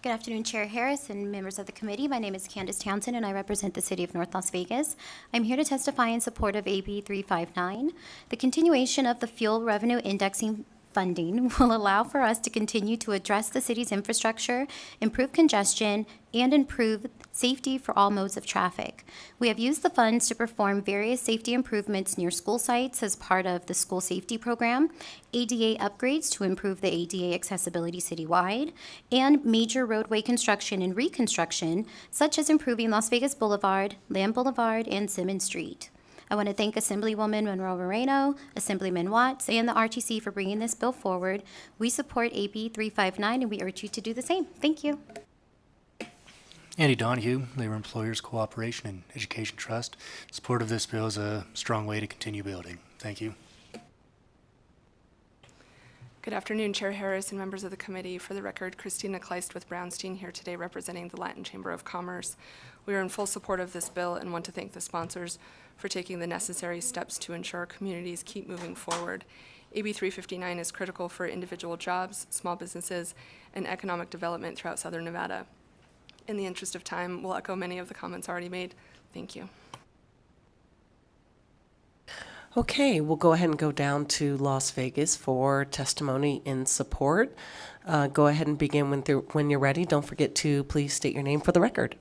Good afternoon, Chair Harris and members of the committee. My name is Candace Townsend, and I represent the City of North Las Vegas. I'm here to testify in support of AB 359. The continuation of the fuel revenue indexing funding will allow for us to continue to address the city's infrastructure, improve congestion, and improve safety for all modes of traffic. We have used the funds to perform various safety improvements near school sites as part of the school safety program, ADA upgrades to improve the ADA accessibility citywide, and major roadway construction and reconstruction, such as improving Las Vegas Boulevard, Lamb Boulevard, and Simmons Street. I want to thank Assemblywoman Monroe Moreno, Assemblyman Watts, and the RTC for bringing this bill forward. We support AB 359, and we urge you to do the same. Thank you. Andy Donahue, Labor Employers Cooperation and Education Trust. Support of this bill is a strong way to continue building. Thank you. Good afternoon, Chair Harris and members of the committee. For the record, Christina Kleist with Brownstein here today representing the Latin Chamber of Commerce. We are in full support of this bill and want to thank the sponsors for taking the necessary steps to ensure communities keep moving forward. AB 359 is critical for individual jobs, small businesses, and economic development throughout Southern Nevada. In the interest of time, we'll echo many of the comments already made. Thank you. Okay, we'll go ahead and go down to Las Vegas for testimony in support. Go ahead and begin when you're ready. Don't forget to please state your name for the record.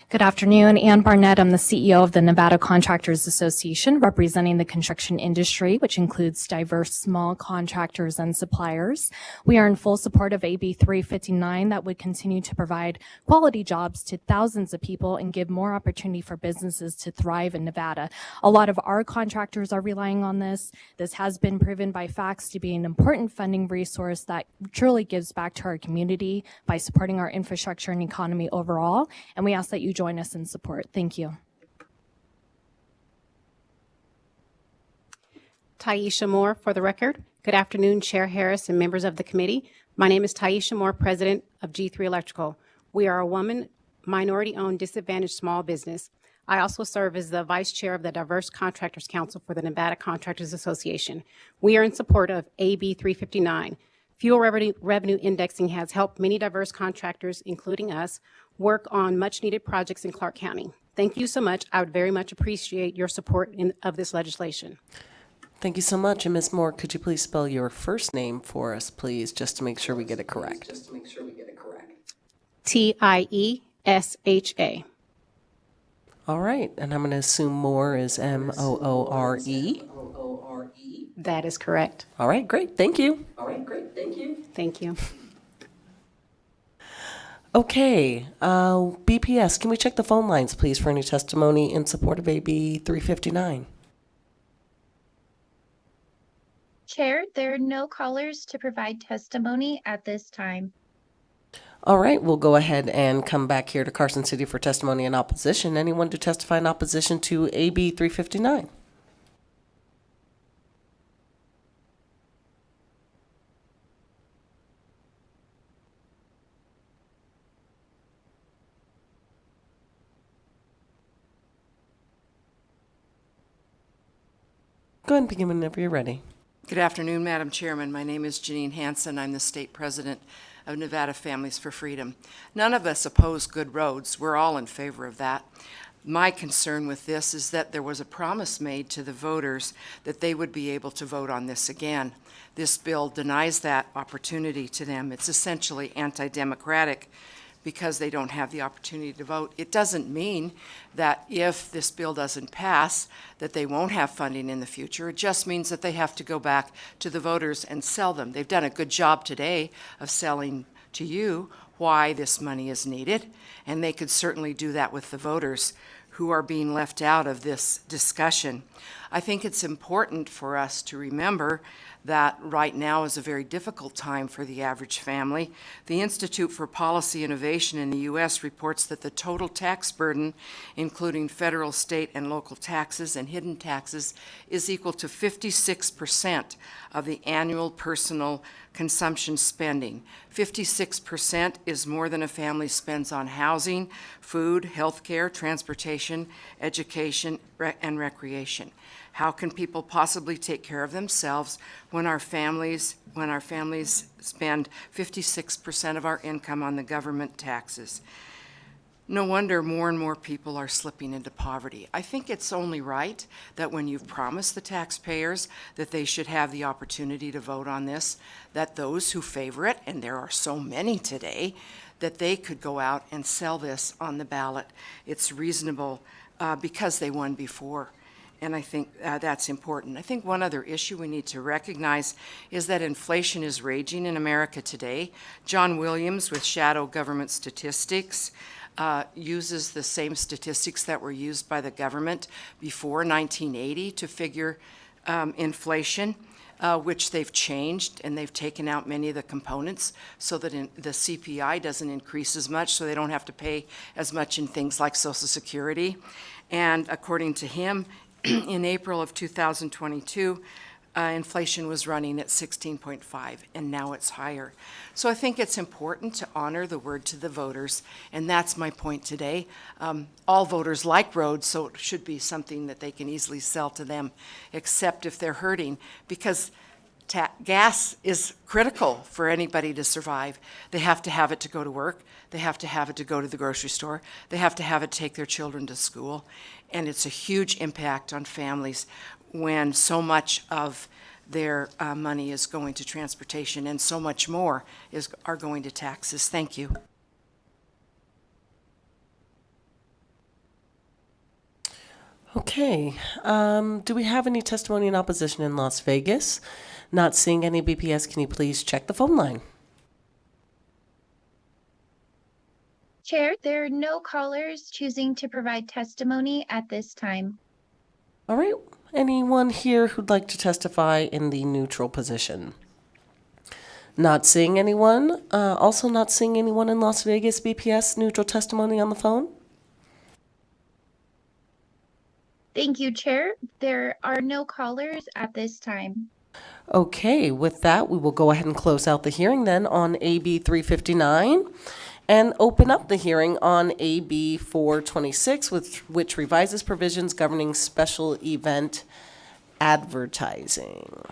Good afternoon, Ann Barnett. I'm the CEO of the Nevada Contractors Association, representing the construction industry, which includes diverse small contractors and suppliers. We are in full support of AB 359 that would continue to provide quality jobs to thousands of people and give more opportunity for businesses to thrive in Nevada. A lot of our contractors are relying on this. This has been proven by facts to be an important funding resource that truly gives back to our community by supporting our infrastructure and economy overall. And we ask that you join us in support. Thank you. Taisha Moore for the record. Good afternoon, Chair Harris and members of the committee. My name is Taisha Moore, President of G3 Electrical. We are a woman, minority-owned, disadvantaged small business. I also serve as the Vice Chair of the Diverse Contractors Council for the Nevada Contractors Association. We are in support of AB 359. Fuel revenue indexing has helped many diverse contractors, including us, work on much-needed projects in Clark County. Thank you so much. I would very much appreciate your support of this legislation. Thank you so much. And Ms. Moore, could you please spell your first name for us, please, just to make sure we get it correct? Tiesha. All right. And I'm going to assume Moore is Moore. That is correct. All right, great. Thank you. Thank you. Okay, BPS, can we check the phone lines, please, for any testimony in support of AB 359? Chair, there are no callers to provide testimony at this time. All right, we'll go ahead and come back here to Carson City for testimony in opposition. Anyone to testify in opposition to AB 359? Go ahead and begin whenever you're ready. Good afternoon, Madam Chairman. My name is Janine Hansen. I'm the state president of Nevada Families for Freedom. None of us oppose good roads. We're all in favor of that. My concern with this is that there was a promise made to the voters that they would be able to vote on this again. This bill denies that opportunity to them. It's essentially anti-democratic because they don't have the opportunity to vote. It doesn't mean that if this bill doesn't pass, that they won't have funding in the future. It just means that they have to go back to the voters and sell them. They've done a good job today of selling to you why this money is needed, and they could certainly do that with the voters who are being left out of this discussion. I think it's important for us to remember that right now is a very difficult time for the average family. The Institute for Policy Innovation in the U.S. reports that the total tax burden, including federal, state, and local taxes and hidden taxes, is equal to 56% of the annual personal consumption spending. 56% is more than a family spends on housing, food, healthcare, transportation, education, and recreation. How can people possibly take care of themselves when our families spend 56% of our income on the government taxes? No wonder more and more people are slipping into poverty. I think it's only right that when you've promised the taxpayers that they should have the opportunity to vote on this, that those who favor it, and there are so many today, that they could go out and sell this on the ballot. It's reasonable because they won before. And I think that's important. I think one other issue we need to recognize is that inflation is raging in America today. John Williams with Shadow Government Statistics uses the same statistics that were used by the government before 1980 to figure inflation, which they've changed, and they've taken out many of the components so that the CPI doesn't increase as much, so they don't have to pay as much in things like Social Security. And according to him, in April of 2022, inflation was running at 16.5, and now it's higher. So I think it's important to honor the word to the voters, and that's my point today. All voters like roads, so it should be something that they can easily sell to them, except if they're hurting, because gas is critical for anybody to survive. They have to have it to go to work. They have to have it to go to the grocery store. They have to have it to take their children to school. And it's a huge impact on families when so much of their money is going to transportation and so much more are going to taxes. Thank you. Okay, do we have any testimony in opposition in Las Vegas? Not seeing any BPS, can you please check the phone line? Chair, there are no callers choosing to provide testimony at this time. All right, anyone here who'd like to testify in the neutral position? Not seeing anyone. Also not seeing anyone in Las Vegas BPS neutral testimony on the phone. Thank you, Chair. There are no callers at this time. Okay, with that, we will go ahead and close out the hearing then on AB 359 and open up the hearing on AB 426, which revises provisions governing special event advertising.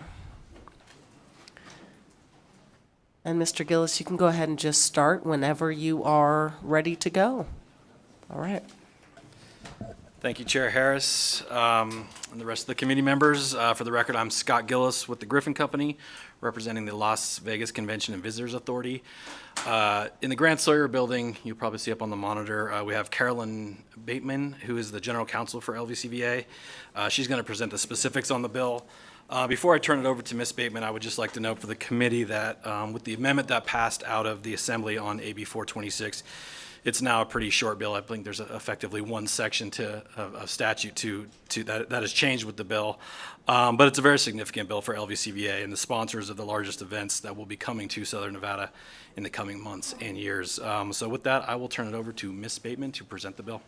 And Mr. Gillis, you can go ahead and just start whenever you are ready to go. All right. Thank you, Chair Harris, and the rest of the committee members. For the record, I'm Scott Gillis with the Griffin Company, representing the Las Vegas Convention and Visitors Authority. In the Grant Sawyer building, you'll probably see up on the monitor, we have Carolyn Bateman, who is the General Counsel for LVCVA. She's going to present the specifics on the bill. Before I turn it over to Ms. Bateman, I would just like to note for the committee that with the amendment that passed out of the Assembly on AB 426, it's now a pretty short bill. I think there's effectively one section of statute that has changed with the bill. But it's a very significant bill for LVCVA and the sponsors of the largest events that will be coming to Southern Nevada in the coming months and years. So with that, I will turn it over to Ms. Bateman to present the bill.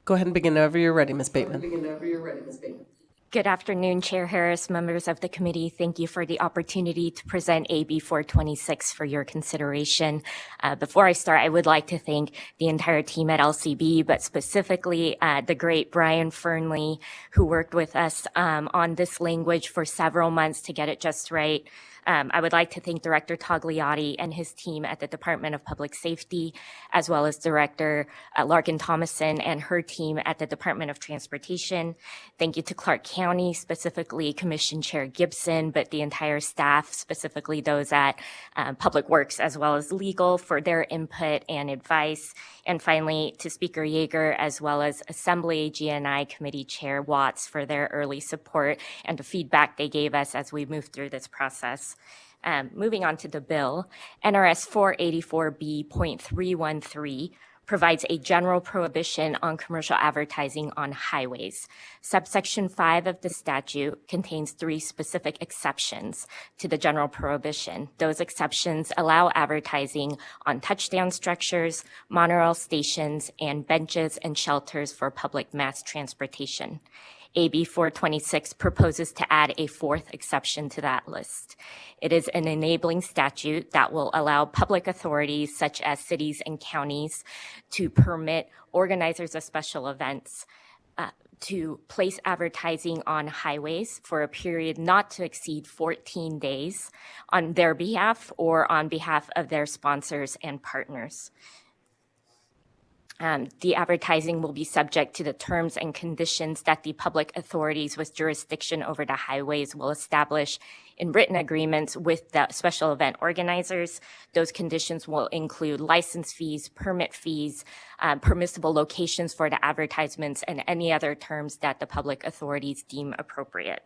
Go ahead and begin whenever you're ready, Ms. Bateman. Good afternoon, Chair Harris, members of the committee. Thank you for the opportunity to present AB 426 for your consideration. Before I start, I would like to thank the entire team at LCB, but specifically the great Brian Fernley, who worked with us on this language for several months to get it just right. I would like to thank Director Togliatti and his team at the Department of Public Safety, as well as Director Larkin Thomason and her team at the Department of Transportation. Thank you to Clark County, specifically Commission Chair Gibson, but the entire staff, specifically those at Public Works as well as Legal, for their input and advice. And finally, to Speaker Yeager, as well as Assembly AG&I Committee Chair Watts for their early support and the feedback they gave us as we moved through this process. Moving on to the bill, NRS 484B.313 provides a general prohibition on commercial advertising on highways. Subsection 5 of the statute contains 3 specific exceptions to the general prohibition. Those exceptions allow advertising on touchdown structures, monorail stations, and benches and shelters for public mass transportation. AB 426 proposes to add a 4th exception to that list. It is an enabling statute that will allow public authorities such as cities and counties to permit organizers of special events to place advertising on highways for a period not to exceed 14 days on their behalf or on behalf of their sponsors and partners. The advertising will be subject to the terms and conditions that the public authorities with jurisdiction over the highways will establish in written agreements with the special event organizers. Those conditions will include license fees, permit fees, permissible locations for the advertisements, and any other terms that the public authorities deem appropriate.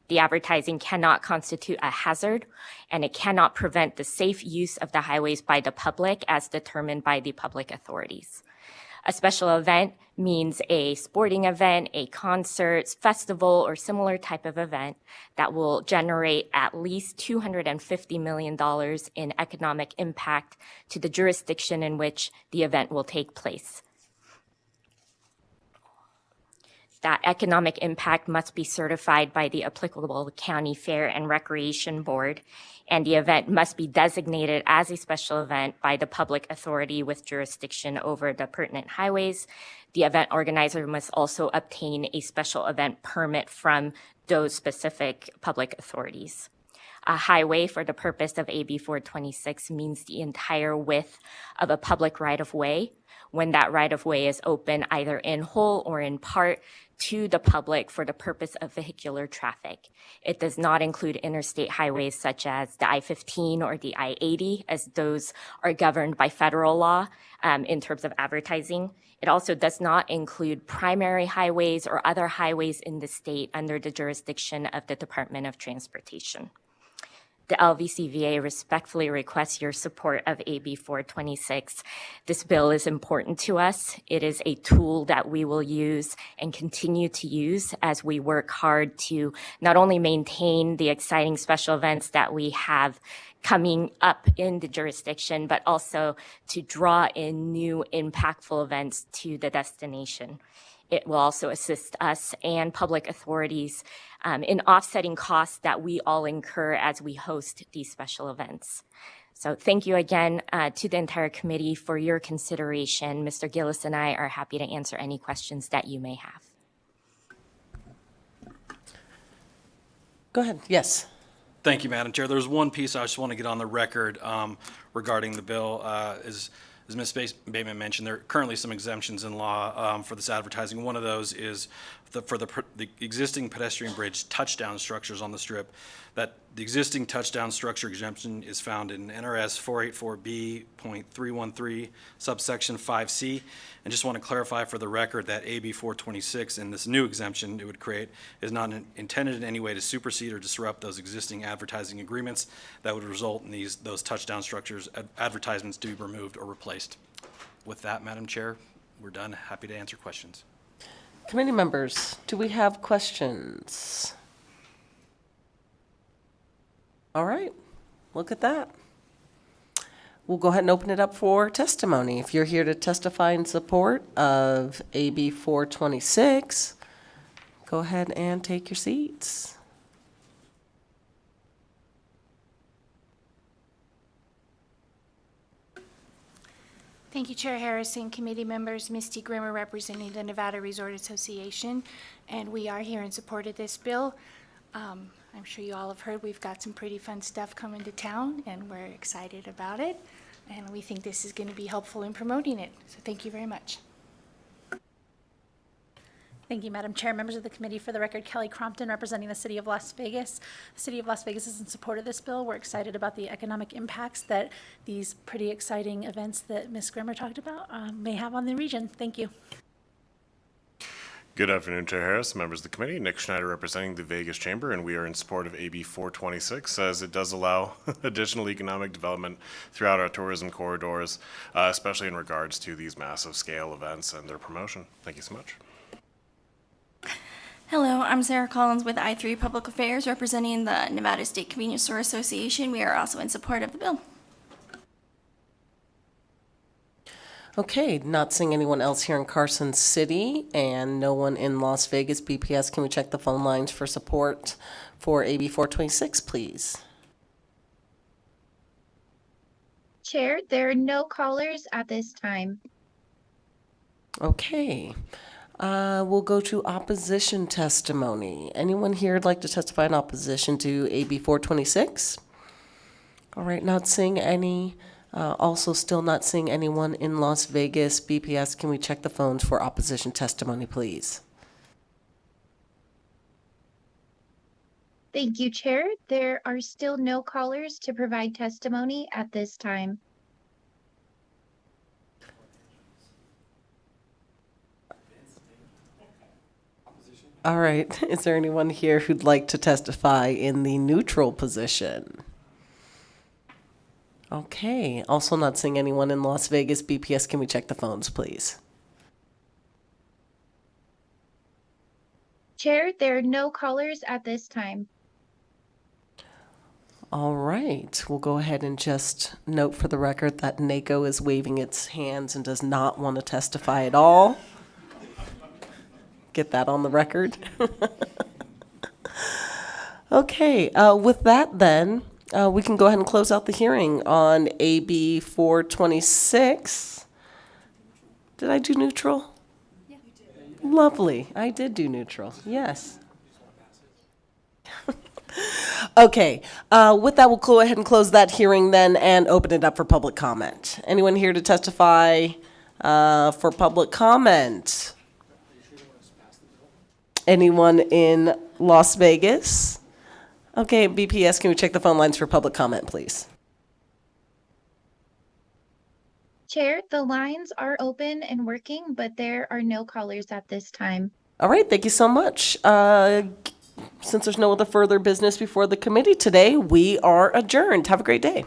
The advertising cannot constitute a hazard, and it cannot prevent the safe use of the highways by the public as determined by the public authorities. A special event means a sporting event, a concert, festival, or similar type of event that will generate at least $250 million in economic impact to the jurisdiction in which the event will take place. That economic impact must be certified by the applicable county fair and recreation board, and the event must be designated as a special event by the public authority with jurisdiction over the pertinent highways. The event organizer must also obtain a special event permit from those specific public authorities. A highway for the purpose of AB 426 means the entire width of a public right-of-way when that right-of-way is open either in whole or in part to the public for the purpose of vehicular traffic. It does not include interstate highways such as the I-15 or the I-80, as those are governed by federal law in terms of advertising. It also does not include primary highways or other highways in the state under the jurisdiction of the Department of Transportation. The LVCVA respectfully requests your support of AB 426. This bill is important to us. It is a tool that we will use and continue to use as we work hard to not only maintain the exciting special events that we have coming up in the jurisdiction, but also to draw in new impactful events to the destination. It will also assist us and public authorities in offsetting costs that we all incur as we host these special events. So thank you again to the entire committee for your consideration. Mr. Gillis and I are happy to answer any questions that you may have. Go ahead. Yes. Thank you, Madam Chair. There's one piece I just want to get on the record regarding the bill. As Ms. Bateman mentioned, there are currently some exemptions in law for this advertising. One of those is for the existing pedestrian bridge touchdown structures on the Strip. That the existing touchdown structure exemption is found in NRS 484B.313, subsection 5C. And just want to clarify for the record that AB 426 and this new exemption it would create is not intended in any way to supersede or disrupt those existing advertising agreements that would result in those touchdown structures advertisements to be removed or replaced. With that, Madam Chair, we're done. Happy to answer questions. Committee members, do we have questions? All right, look at that. We'll go ahead and open it up for testimony. If you're here to testify in support of AB 426, go ahead and take your seats. Thank you, Chair Harrison, committee members, Misty Grimmer representing the Nevada Resort Association, and we are here in support of this bill. I'm sure you all have heard we've got some pretty fun stuff coming to town, and we're excited about it, and we think this is going to be helpful in promoting it. So thank you very much. Thank you, Madam Chair. Members of the committee, for the record, Kelly Crompton representing the City of Las Vegas. The City of Las Vegas is in support of this bill. We're excited about the economic impacts that these pretty exciting events that Ms. Grimmer talked about may have on the region. Thank you. Good afternoon, Chair Harris, members of the committee. Nick Schneider representing the Vegas Chamber, and we are in support of AB 426 as it does allow additional economic development throughout our tourism corridors, especially in regards to these massive scale events and their promotion. Thank you so much. Hello, I'm Sarah Collins with I3 Public Affairs representing the Nevada State Convenience Store Association. We are also in support of the bill. Okay, not seeing anyone else here in Carson City and no one in Las Vegas. BPS, can we check the phone lines for support for AB 426, please? Chair, there are no callers at this time. Okay, we'll go to opposition testimony. Anyone here would like to testify in opposition to AB 426? All right, not seeing any. Also still not seeing anyone in Las Vegas. BPS, can we check the phones for opposition testimony, please? Thank you, Chair. There are still no callers to provide testimony at this time. All right, is there anyone here who'd like to testify in the neutral position? Okay, also not seeing anyone in Las Vegas. BPS, can we check the phones, please? Chair, there are no callers at this time. All right, we'll go ahead and just note for the record that NACO is waving its hands and does not want to testify at all. Get that on the record. Okay, with that then, we can go ahead and close out the hearing on AB 426. Did I do neutral? Yeah, you did. Lovely. I did do neutral. Yes. Okay. With that, we'll go ahead and close that hearing then and open it up for public comment. Anyone here to testify for public comment? Anyone in Las Vegas? Okay, BPS, can we check the phone lines for public comment, please? Chair, the lines are open and working, but there are no callers at this time. All right, thank you so much. Since there's no other further business before the committee today, we are adjourned. Have a great day.